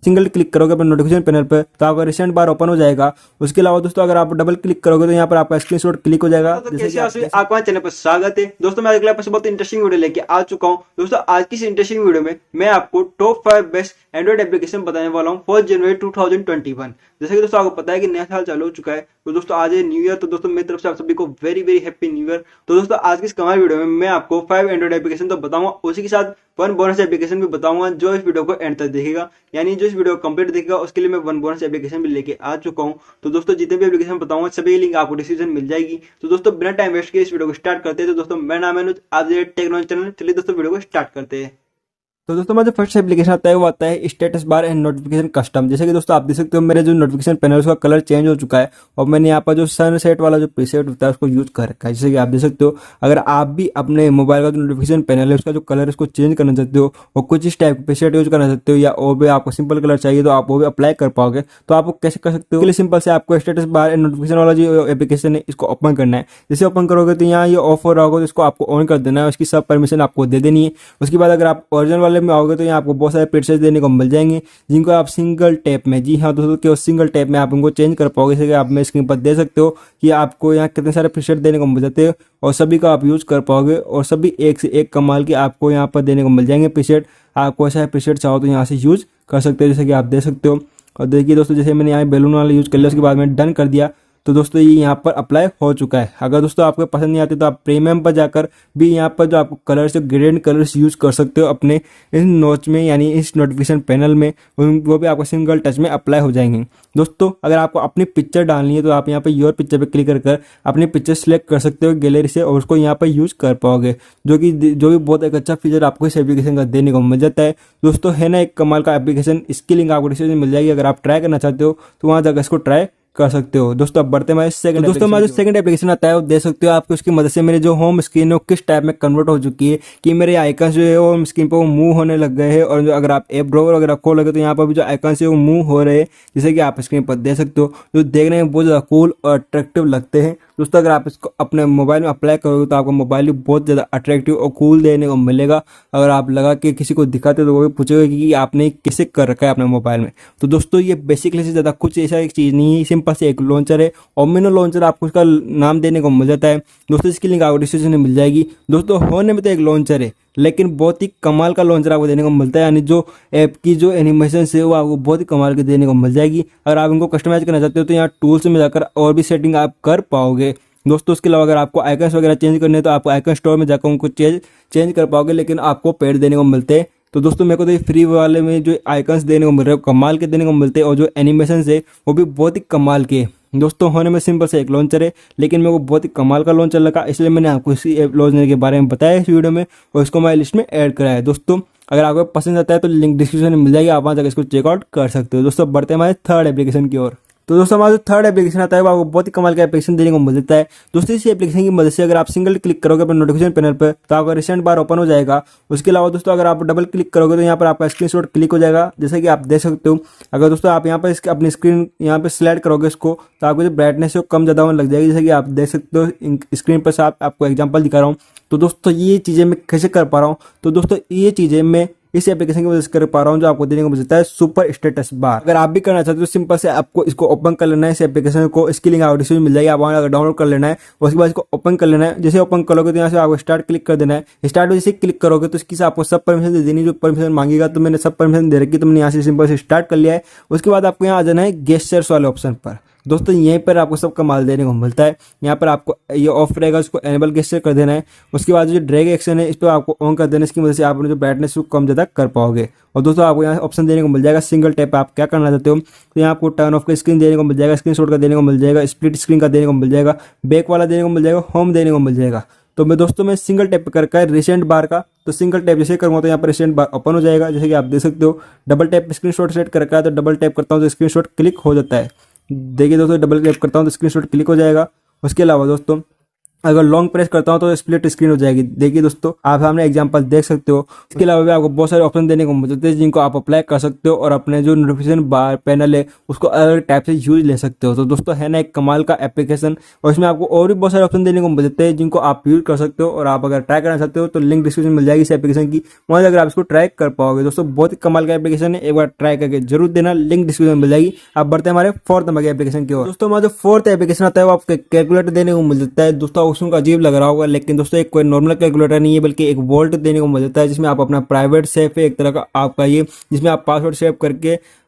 Single click करोगे अपने notification panel पर तो आपका रिसेंट बार ओपन हो जाएगा। उसके अलावा दोस्तों अगर आप डबल क्लिक करोगे तो यहाँ पर आपका स्क्रीनशॉट क्लिक हो जाएगा। आपका चैनल पर स्वागत है दोस्तों, मैं अगले बहुत इंटरेस्टिंग वीडियो लेके आ चुका हूँ। दोस्तों आज की इस इंटरेस्टिंग वीडियो में मैं आपको टॉप 5 बेस्ट एंड्रॉइड एप्लीकेशन बताने वाला हूँ 4 जनवरी 2021। जैसे कि दोस्तों आपको पता है कि नया साल चालू हो चुका है, तो दोस्तों आज है न्यू ईयर। तो दोस्तों मेरी तरफ से आप सभी को very very happy new year. तो दोस्तों आज की इस कमाल वीडियो में मैं आपको 5 एंड्रॉइड एप्लीकेशन तो बताऊंगा, उसी के साथ 1 बोनस एप्लीकेशन भी बताऊंगा जो इस वीडियो को एंड तक देखेगा, यानी जो इस वीडियो को कंप्लीट देखेगा उसके लिए मैं 1 बोनस एप्लीकेशन भी लेके आ चुका हूं। तो दोस्तों जितने भी एप्लीकेशन बताऊंगा सभी लिंक आपको डिस्क्रिप्शन मिल जाएगी। तो दोस्तों बिना टाइम वेस्ट किए इस वीडियो को स्टार्ट करते हैं। तो दोस्तों मेरा नाम है अनुज, आप टेक्नो चैनल। चलिए दोस्तों वीडियो को स्टार्ट करते हैं। तो दोस्तों मेरा जो फर्स्ट एप्लीकेशन आता है वो आता है status bar and notification custom. जैसे कि दोस्तों आप देख सकते हो मेरे जो नोटिफिकेशन पैनल है उसका कलर चेंज हो चुका है और मैंने यहाँ पर जो सनसेट वाला जो प्रीसेट होता है उसको यूज कर रखा है। जैसे कि आप देख सकते हो, अगर आप भी अपने मोबाइल का जो नोटिफिकेशन पैनल है उसका जो कलर है उसको चेंज करना चाहते हो और कुछ इस टाइप का प्रीसेट यूज करना चाहते हो या और भी आपको सिंपल कलर चाहिए तो आप वो भी अप्लाई कर पाओगे। तो आप कैसे कर सकते हो? सिंपल से आपको स्टेटस बार एंड नोटिफिकेशन वाला जो एप्लीकेशन है इसको ओपन करना है। जैसे ओपन करोगे तो यहाँ ये ऑफ हो रहा होगा तो इसको आपको ऑन कर देना है, उसकी सब परमिशन आपको दे देनी है। उसके बाद अगर आप ओरिजिनल वाले में आओगे तो यहाँ आपको बहुत सारे प्रीसेट्स देने को मिल जाएंगे जिनको आप सिंगल टैप में, जी हाँ दोस्तों, केवल सिंगल टैप में आप उनको चेंज कर पाओगे। जैसे कि आप मेरे स्क्रीन पर देख सकते हो कि आपको यहाँ कितने सारे प्रीसेट देने को मिल जाते हैं और सभी का आप यूज कर पाओगे और सभी एक से एक कमाल के आपको यहाँ पर देने को मिल जाएंगे प्रीसेट। आपको ऐसा प्रीसेट चाहो तो यहाँ से यूज कर सकते हो, जैसे कि आप देख सकते हो। और देखिए दोस्तों, जैसे मैंने यहाँ बैलून वाला यूज कर लिया, उसके बाद मैंने डन कर दिया तो दोस्तों ये यहाँ पर अप्लाई हो चुका है। अगर दोस्तों आपको पसंद नहीं आती तो आप प्रीमियम पर जाकर भी यहाँ पर जो आपको कलर्स जो ग्रेडिएंट कलर्स यूज कर सकते हो अपने इस नोच में, यानी इस नोटिफिकेशन पैनल में, वो भी आपको सिंगल टच में अप्लाई हो जाएंगे। दोस्तों अगर आपको अपनी पिक्चर डालनी है तो आप यहाँ पर योर पिक्चर पर क्लिक कर अपनी पिक्चर सेलेक्ट कर सकते हो गैलरी से और उसको यहाँ पर यूज कर पाओगे, जो भी बहुत एक अच्छा फीचर आपको इस एप्लीकेशन का देने को मिल जाता है। दोस्तों है ना एक कमाल का एप्लीकेशन, इसकी लिंक आपको डिस्क्रिप्शन में मिल जाएगी। अगर आप ट्राई करना चाहते हो तो वहाँ जाकर इसको ट्राई कर सकते हो। दोस्तों अब बढ़ते हैं सेकंड। दोस्तों हमारा जो सेकंड एप्लीकेशन आता है वो देख सकते हो आपको, उसकी मदद से मेरे जो होम स्क्रीन है वो किस टाइप में कन्वर्ट हो चुकी है कि मेरे आइकन्स जो है वो स्क्रीन पर वो मूव होने लग गए हैं। और जो अगर आप ऐप ड्रॉवर वगैरह खोलोगे तो यहाँ पर भी जो आइकन्स है वो मूव हो रहे हैं, जैसे कि आप स्क्रीन पर देख सकते हो, जो देखने में बहुत ज़्यादा कूल और अट्रैक्टिव लगते हैं। दोस्तों अगर आप इसको अपने मोबाइल में अप्लाई करोगे तो आपका मोबाइल भी बहुत ज़्यादा अट्रैक्टिव और कूल देने को मिलेगा। अगर आप लगा के किसी को दिखाते तो वो भी पूछेगा कि आपने किसे कर रखा है अपने मोबाइल में। तो दोस्तों ये बेसिकली से ज़्यादा कुछ ऐसा एक चीज़ नहीं है, सिंपल से एक लॉन्चर है, ओमिनो लॉन्चर आपको इसका नाम देने को मिल जाता है। दोस्तों इसकी लिंक आपको डिस्क्रिप्शन में मिल जाएगी। दोस्तों होने में तो एक लॉन्चर है लेकिन बहुत ही कमाल का लॉन्चर आपको देने को मिलता है, यानी जो ऐप की जो एनिमेशन है वो आपको बहुत ही कमाल की देने को मिल जाएगी। अगर आप इनको कस्टमाइज करना चाहते हो तो यहाँ टूल्स में जाकर और भी सेटिंग आप कर पाओगे। दोस्तों उसके अलावा अगर आपको आइकन्स वगैरह चेंज करने हैं तो आपको आइकन स्टोर में जाकर उनको चेंज कर पाओगे, लेकिन आपको पेड देने को मिलते हैं। तो दोस्तों मेरे को तो ये फ्री वाले में जो आइकन्स देने को मिल रहे हैं कमाल के देने को मिलते हैं और जो एनिमेशन है वो भी बहुत ही कमाल के। दोस्तों होने में सिंपल से एक लॉन्चर है लेकिन मेरे को बहुत ही कमाल का लॉन्चर लगा, इसलिए मैंने आपको इसी ऐप लॉन्चर के बारे में बताया इस वीडियो में और इसको मैं लिस्ट में ऐड कराया है। दोस्तों अगर आपको पसंद आता है तो लिंक डिस्क्रिप्शन में मिल जाएगी, आप वहाँ जाकर इसको चेकआउट कर सकते हो। दोस्तों बढ़ते हैं हमारे थर्ड एप्लीकेशन की ओर। तो दोस्तों हमारा जो थर्ड एप्लीकेशन आता है वो आपको बहुत ही कमाल का एप्लीकेशन देने को मिल जाता है। दोस्तों इस एप्लीकेशन की मदद से अगर आप सिंगल क्लिक करोगे अपने नोटिफिकेशन पैनल पर तो आपका रिसेंट बार ओपन हो जाएगा। उसके अलावा दोस्तों अगर आप डबल क्लिक करोगे तो यहाँ पर आपका स्क्रीनशॉट क्लिक हो जाएगा, जैसे कि आप देख सकते हो। अगर दोस्तों आप यहाँ पर अपनी स्क्रीन यहाँ पर सिलेक्ट करोगे इसको तो आपको जो ब्राइटनेस है वो कम ज़्यादा होने लग जाएगी, जैसे कि आप देख सकते हो स्क्रीन पर। आपको एग्जाम्पल दिखा रहा हूँ। तो दोस्तों ये चीज़ें मैं कैसे कर पा रहा हूँ, तो दोस्तों ये चीज़ें मैं इस एप्लीकेशन की वजह से कर पा रहा हूँ, जो आपको देने को मिलता है सुपर स्टेटस बार। अगर आप भी करना चाहते हो तो सिंपल से आपको इसको ओपन कर लेना है, इस एप्लीकेशन को, इसकी लिंक आपको डिस्क्रिप्शन मिल जाएगी, आप वहाँ डाउनलोड कर लेना है। उसके बाद इसको ओपन कर लेना है। जैसे ओपन करोगे तो यहाँ से आपको स्टार्ट क्लिक कर देना है। स्टार्ट जैसे क्लिक करोगे तो इसकी से आपको सब परमिशन दे देनी, जो परमिशन मांगेगा। तो मैंने सब परमिशन दे रखी, तो मैंने यहाँ से सिंपल से स्टार्ट कर लिया है। उसके बाद आपको यहाँ आ जाना है गेस्चर्स वाले ऑप्शन पर। दोस्तों यहीं पर आपको सब कमाल देने को मिलता है। यहाँ पर आपको ये ऑफ रहेगा, उसको एनेबल गेस्चर कर देना है। उसके बाद जो ड्रैग एक्शन है इस पर आपको ऑन कर देना है, इसकी वजह से आप अपने जो ब्राइटनेस को कम ज़्यादा कर पाओगे। और दोस्तों आपको यहाँ ऑप्शन देने को मिल जाएगा सिंगल टैप आप क्या करना चाहते हो, तो यहाँ आपको टर्न ऑफ का स्क्रीन देने को मिल जाएगा, स्क्रीनशॉट का देने को मिल जाएगा, स्प्लिट स्क्रीन का देने को मिल जाएगा, बैक वाला देने को मिल जाएगा, होम देने को मिल जाएगा। तो मैं सिंगल टैप करके रिसेंट बार का, तो सिंगल टैप जैसे करूँगा तो यहाँ पर रिसेंट बार ओपन हो जाएगा, जैसे कि आप देख सकते हो। डबल टैप स्क्रीनशॉट सेट कर रखा है तो डबल टैप करता हूँ तो स्क्रीनशॉट क्लिक हो जाता है। देखिए दोस्तों डबल टैप करता हूँ तो स्क्रीनशॉट क्लिक हो जाएगा। उसके अलावा दोस्तों अगर लॉन्ग प्रेस करता हूं तो स्प्लिट स्क्रीन हो जाएगी। देखिए दोस्तों, आप सामने एग्जांपल देख सकते हो। इसके अलावा भी आपको बहुत सारे ऑप्शन देने को मिलते हैं जिनको आप अप्लाई कर सकते हो और अपने जो नोटिफिकेशन बार पैनल है उसको अलग टाइप से यूज ले सकते हो। तो दोस्तों है ना एक कमाल का एप्लीकेशन, और इसमें आपको और भी बहुत सारे ऑप्शन देने को मिलते हैं जिनको आप यूज कर सकते हो। और आप अगर ट्राई करना चाहते हो तो लिंक डिस्क्रिप्शन मिल जाएगी इस एप्लीकेशन की, वहां अगर आप इसको ट्राई कर पाओगे। दोस्तों बहुत ही कमाल का एप्लीकेशन है, एक बार ट्राई करके जरूर देना, लिंक डिस्क्रिप्शन मिल जाएगी। आप बढ़ते हैं हमारे फोर्थ नंबर के एप्लीकेशन की ओर। दोस्तों हमारा जो फोर्थ एप्लीकेशन आता है वो आपको कैलकुलेटर देने को मिल जाता है। दोस्तों उसको अजीब लग रहा होगा, लेकिन दोस्तों एक कोई नॉर्मल कैलकुलेटर नहीं है बल्कि एक वोल्ट देने को मिल जाता है, जिसमें आप अपना प्राइवेट सेफ है एक तरह का आपका ये, जिसमें आप पासवर्ड सेव करके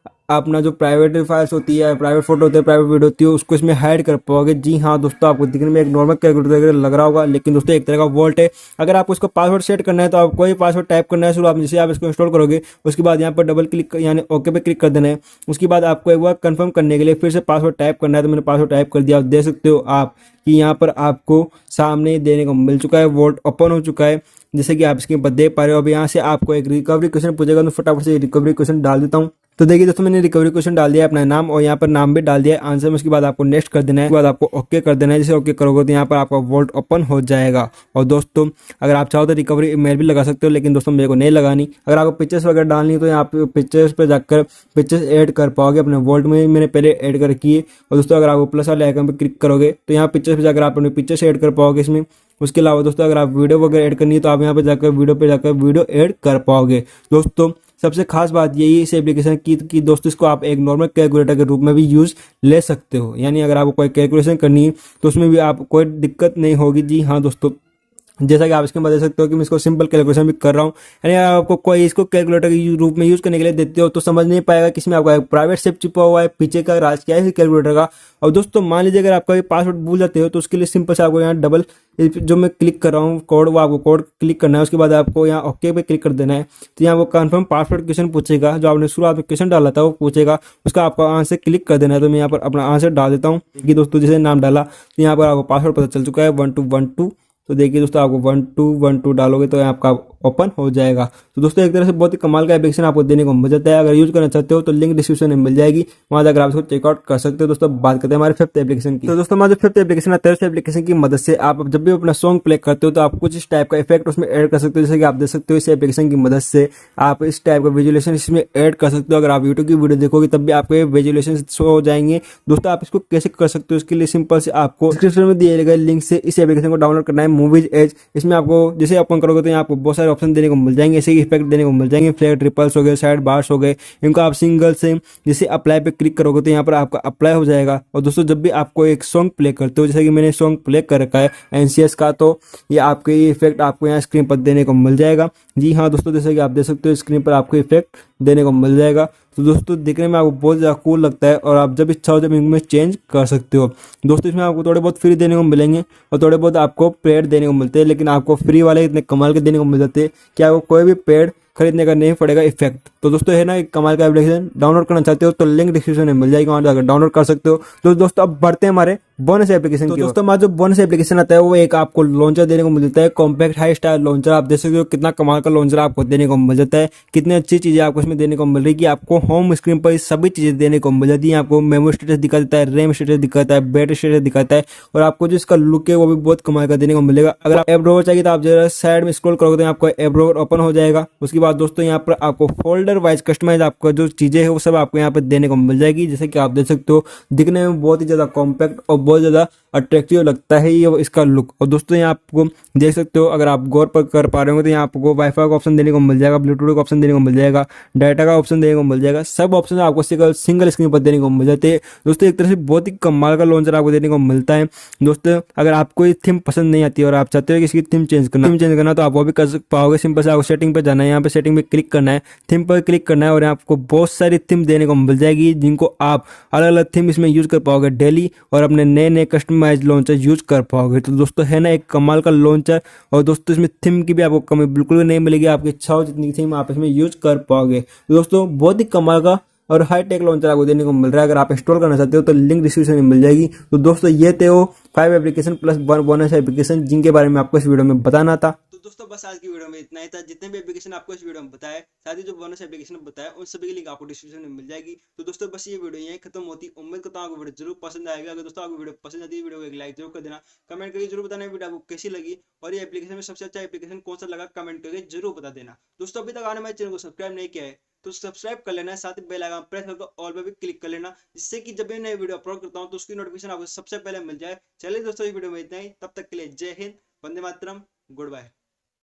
अपना जो प्राइवेट फाइल्स होती है, प्राइवेट फोटो होती है, प्राइवेट वीडियो होती है, उसको इसमें हाइड कर पाओगे। जी हाँ दोस्तों, आपको दिखने में एक नॉर्मल कैलकुलेटर लग रहा होगा, लेकिन दोस्तों एक तरह का वोल्ट है। अगर आपको इसको पासवर्ड सेट करना है तो आपको ये पासवर्ड टाइप करना है। आप जैसे आप इसको इंस्टॉल करोगे उसके बाद यहाँ पर डबल क्लिक यानी ओके पे क्लिक कर देना है। उसके बाद आपको एक बार कंफर्म करने के लिए फिर से पासवर्ड टाइप करना है। तो मैंने पासवर्ड टाइप कर दिया, आप देख सकते हो आप कि यहाँ पर आपको सामने देने को मिल चुका है, वोल्ट ओपन हो चुका है जैसे कि आप स्क्रीन पर देख पा रहे हो। अब यहाँ से आपको एक रिकवरी क्वेश्चन पूछेगा, तो फटाफट से रिकवरी क्वेश्चन डाल देता हूँ। तो देखिए दोस्तों, मैंने रिकवरी क्वेश्चन डाल दिया है, अपना नाम और यहाँ पर नाम भी डाल दिया है आंसर में। उसके बाद आपको नेक्स्ट कर देना है, उसके बाद आपको ओके कर देना है। जैसे ओके करोगे तो यहाँ पर आपका वोल्ट ओपन हो जाएगा। और दोस्तों अगर आप चाहो तो रिकवरी ईमेल भी लगा सकते हो, लेकिन दोस्तों मेरे को नहीं लगानी। अगर आपको पिक्चर्स वगैरह डालनी तो यहाँ पे पिक्चर्स पे जाकर पिक्चर्स ऐड कर पाओगे अपने वोल्ट में। मैंने पहले ऐड कर रखी है। और दोस्तों अगर आपको प्लस वाले आइकन पर क्लिक करोगे तो यहाँ पिक्चर्स पे जाकर आप अपने पिक्चर्स ऐड कर पाओगे इसमें। उसके अलावा दोस्तों अगर आप वीडियो वगैरह ऐड करनी है तो आप यहाँ पे जाकर वीडियो ऐड कर पाओगे। दोस्तों सबसे खास बात यही है इस एप्लीकेशन की कि दोस्तों इसको आप एक नॉर्मल कैलकुलेटर के रूप में भी यूज ले सकते हो, यानी अगर आपको कोई कैलकुलेशन करनी है तो उसमें भी आप कोई दिक्कत नहीं होगी। जी हाँ दोस्तों, जैसा कि आप इसमें बता सकते हो कि मैं इसको सिंपल कैलकुलेशन भी कर रहा हूँ। यानी आपको कोई इसको कैलकुलेटर के रूप में यूज करने के लिए देते हो तो समझ नहीं पाएगा कि इसमें आपका एक प्राइवेट सेफ छिपा हुआ है, पीछे का राज क्या है इस कैलकुलेटर का। और दोस्तों मान लीजिए अगर आपका पासवर्ड भूल जाते हो तो उसके लिए सिंपल से आपको यहाँ डबल जो मैं क्लिक कर रहा हूँ कोड, वो आपको कोड क्लिक करना है। उसके बाद आपको यहाँ ओके पे क्लिक कर देना है। तो यहाँ वो कंफर्म पासवर्ड क्वेश्चन पूछेगा, जो आपने शुरुआत में क्वेश्चन डाला था वो पूछेगा, उसका आपको आंसर क्लिक कर देना है। तो मैं यहाँ पर अपना आंसर डाल देता हूँ कि दोस्तों जैसे नाम डाला तो यहाँ पर आपको पासवर्ड पता चल चुका है 1212। तो देखिए दोस्तों आपको 1212 डालोगे तो आपका ओपन हो जाएगा। तो दोस्तों एक तरह से बहुत ही कमाल का एप्लीकेशन आपको देने को मिल जाता है। अगर यूज करना चाहते हो तो लिंक डिस्क्रिप्शन में मिल जाएगी, वहां जाकर आप इसको चेकआउट कर सकते हो। दोस्तों बात करते हैं हमारे फिफ्थ एप्लीकेशन की। तो दोस्तों हमारा जो फिफ्थ एप्लीकेशन है, इस एप्लीकेशन की मदद से आप जब भी अपना सॉन्ग प्ले करते हो तो आप कुछ इस टाइप का इफेक्ट उसमें ऐड कर सकते हो। जैसे कि आप देख सकते हो इस एप्लीकेशन की मदद से आप इस टाइप का विजुअलाइजेशन इसमें ऐड कर सकते हो। अगर आप यूट्यूब की वीडियो देखोगे तब भी आपको विजुअलाइजेशन शो हो जाएंगे। दोस्तों आप इसको कैसे कर सकते हो, इसके लिए सिंपल से आपको डिस्क्रिप्शन में दिए गए लिंक से इस एप्लीकेशन को डाउनलोड करना है, मूवीज एज। इसमें आपको जैसे ओपन करोगे तो यहाँ आपको बहुत सारे ऑप्शन देने को मिल जाएंगे, ऐसे इफेक्ट देने को मिल जाएंगे, फ्लैट ट्रिपल्स हो गए, साइड बार्स हो गए। इनको आप सिंगल से जैसे अप्लाई पे क्लिक करोगे तो यहाँ पर आपका अप्लाई हो जाएगा। और दोस्तों जब भी आपको एक सॉन्ग प्ले करते हो, जैसे कि मैंने सॉन्ग प्ले कर रखा है एनसीएस का, तो ये आपके ये इफेक्ट आपको यहाँ स्क्रीन पर देने को मिल जाएगा। जी हाँ दोस्तों, जैसे कि आप देख सकते हो स्क्रीन पर आपको इफेक्ट देने को मिल जाएगा। तो दोस्तों दिखने में आपको बहुत ज़्यादा कूल लगता है और आप जब इच्छा हो जब इनमें चेंज कर सकते हो। दोस्तों इसमें आपको थोड़े बहुत फ्री देने को मिलेंगे और थोड़े बहुत आपको पेड देने को मिलते हैं, लेकिन आपको फ्री वाले इतने कमाल के देने को मिल जाते हैं कि आपको कोई भी पेड खरीदने का नहीं पड़ेगा इफेक्ट। तो दोस्तों है ना एक कमाल का एप्लीकेशन, डाउनलोड करना चाहते हो तो लिंक डिस्क्रिप्शन में मिल जाएगी, वहां जाकर डाउनलोड कर सकते हो। तो दोस्तों अब बढ़ते हैं हमारे बोनस एप्लीकेशन की। दोस्तों हमारा जो बोनस एप्लीकेशन आता है वो एक आपको लॉन्चर देने को मिल जाता है, कॉम्पैक्ट हाई स्टाइल लॉन्चर। आप देख सकते हो कितना कमाल का लॉन्चर आपको देने को मिल जाता है, कितनी अच्छी चीजें आपको इसमें देने को मिल रही है कि आपको होम स्क्रीन पर सभी चीजें देने को मिल जाती है। आपको मेमोरी स्टेटस दिखा देता है, रैम स्टेटस दिखाता है, बैटरी स्टेटस दिखाता है, और आपको जो इसका लुक है वो भी बहुत कमाल का देने को मिलेगा। अगर आप ऐप ड्रॉवर चाहिए तो आप जरा साइड में स्क्रॉल करोगे तो आपको ऐप ड्रॉवर ओपन हो जाएगा। उसके बाद दोस्तों यहाँ पर आपको फोल्डर वाइज कस्टमाइज आपको जो चीजें है वो सब आपको यहाँ पर देने को मिल जाएगी। जैसे कि आप देख सकते हो दिखने में बहुत ही ज्यादा कॉम्पैक्ट और बहुत ज्यादा अट्रैक्टिव लगता है ये इसका लुक। और दोस्तों यहाँ आपको देख सकते हो, अगर आप गौर पर कर पा रहे हो तो यहाँ आपको वाईफाई का ऑप्शन देने को मिल जाएगा, ब्लूटूथ का ऑप्शन देने को मिल जाएगा, डाटा का ऑप्शन देने को मिल जाएगा। सब ऑप्शन आपको सिंगल स्क्रीन पर देने को मिल जाते हैं। दोस्तों एक तरह से बहुत ही कमाल का लॉन्चर आपको देने को मिलता है। दोस्तों अगर आपको ये थीम पसंद नहीं आती और आप चाहते हो कि इसकी थीम चेंज करना तो आप वो भी कर पाओगे। सिंपल से आपको सेटिंग पर जाना है, यहाँ पे सेटिंग पे क्लिक करना है, थीम पर क्लिक करना है और यहाँ आपको बहुत सारी थीम देने को मिल जाएगी जिनको आप अलग अलग थीम इसमें यूज कर पाओगे डेली और अपने नए नए कस्टमाइज लॉन्चर यूज कर पाओगे। तो दोस्तों है ना एक कमाल का लॉन्चर। और दोस्तों इसमें थीम की भी आपको कमी बिल्कुल भी नहीं मिलेगी, आपकी इच्छा हो जितनी थीम आप इसमें यूज कर पाओगे। तो दोस्तों बहुत ही कमाल का और हाई टेक लॉन्चर आपको देने को मिल रहा है। अगर आप इंस्टॉल करना चाहते हो तो लिंक डिस्क्रिप्शन में मिल जाएगी। तो दोस्तों ये थे वो 5 एप्लीकेशन प्लस 1 बोनस एप्लीकेशन जिनके बारे में आपको इस वीडियो में बताना था। दोस्तों बस आज की वीडियो में इतना ही था। जितने भी एप्लीकेशन आपको इस वीडियो में बताया, साथ ही जो बोनस एप्लीकेशन बताया, उन सभी की लिंक आपको डिस्क्रिप्शन में मिल जाएगी। तो दोस्तों बस ये वीडियो यहीं खत्म होती। उम्मीद करता हूँ आपको वीडियो जरूर पसंद आएगा। अगर दोस्तों आपको वीडियो पसंद आती है, वीडियो को एक लाइक जरूर कर देना, कमेंट करके जरूर बताना वीडियो आपको कैसी लगी और ये एप्लीकेशन में सबसे अच्छा एप्लीकेशन कौन सा लगा, कमेंट करके जरूर बता देना। दोस्तों अभी तक आपने मेरे चैनल को सब्सक्राइब नहीं किया है तो सब्सक्राइब कर लेना, साथ ही बेल आइकन प्रेस करके ऑल पे भी क्लिक कर लेना, जिससे कि जब भी नई वीडियो अपलोड करता हूं तो उसकी नोटिफिकेशन आपको सबसे पहले मिल जाए। चलिए दोस्तों इस वीडियो में इतना ही, तब तक के लिए जय हिंद, वंदे मातरम, गुड बाय।